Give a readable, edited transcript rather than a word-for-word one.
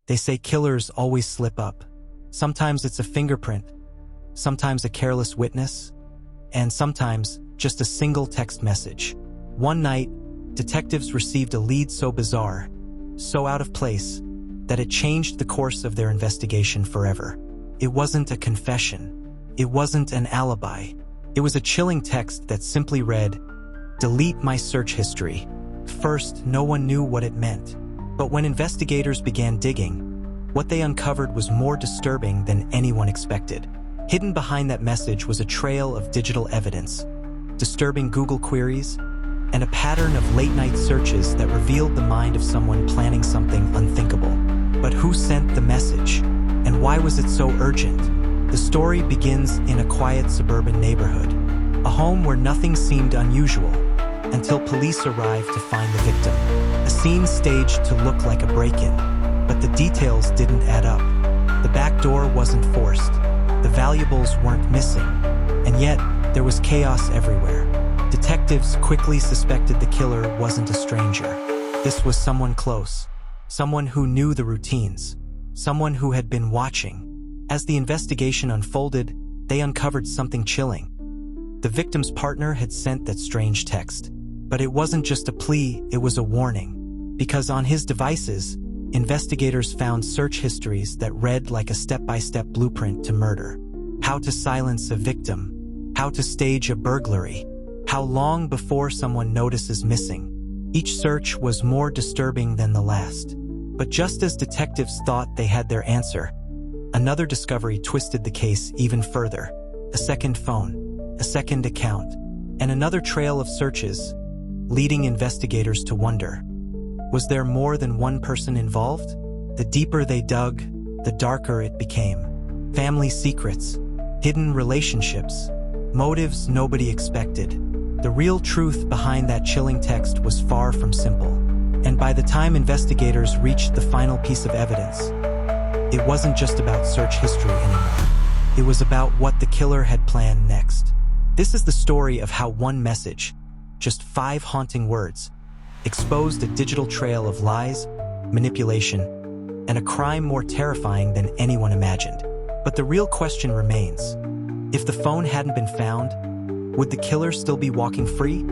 They say killers always slip up. Sometimes it's a fingerprint, sometimes a careless witness, and sometimes just a single text message. One night, detectives received a lead so bizarre, so out of place, that it changed the course of their investigation forever. It wasn't a confession. It wasn't an alibi. It was a chilling text that simply read, "Delete my search history." First, no one knew what it meant. But when investigators began digging, what they uncovered was more disturbing than anyone expected. Hidden behind that message was a trail of digital evidence, disturbing Google queries, and a pattern of late-night searches that revealed the mind of someone planning something unthinkable. But who sent the message? And why was it so urgent? The story begins in a quiet suburban neighborhood, a home where nothing seemed unusual, until police arrived to find the victim. A scene staged to look like a break-in, but the details didn't add up. The back door wasn't forced, the valuables weren't missing, and yet there was chaos everywhere. Detectives quickly suspected the killer wasn't a stranger. This was someone close, someone who knew the routines, someone who had been watching. As the investigation unfolded, they uncovered something chilling. The victim's partner had sent that strange text. But it wasn't just a plea, it was a warning. Because on his devices, investigators found search histories that read like a step-by-step blueprint to murder. How to silence a victim, how to stage a burglary, how long before someone notices missing. Each search was more disturbing than the last. But just as detectives thought they had their answer, another discovery twisted the case even further. A second phone, a second account, and another trail of searches, leading investigators to wonder, was there more than one person involved? The deeper they dug, the darker it became. Family secrets, hidden relationships, motives nobody expected. The real truth behind that chilling text was far from simple. And by the time investigators reached the final piece of evidence, it wasn't just about search history anymore. It was about what the killer had planned next. This is the story of how one message, just 5 haunting words, exposed a digital trail of lies, manipulation, and a crime more terrifying than anyone imagined. But the real question remains: if the phone hadn't been found, would the killer still be walking free?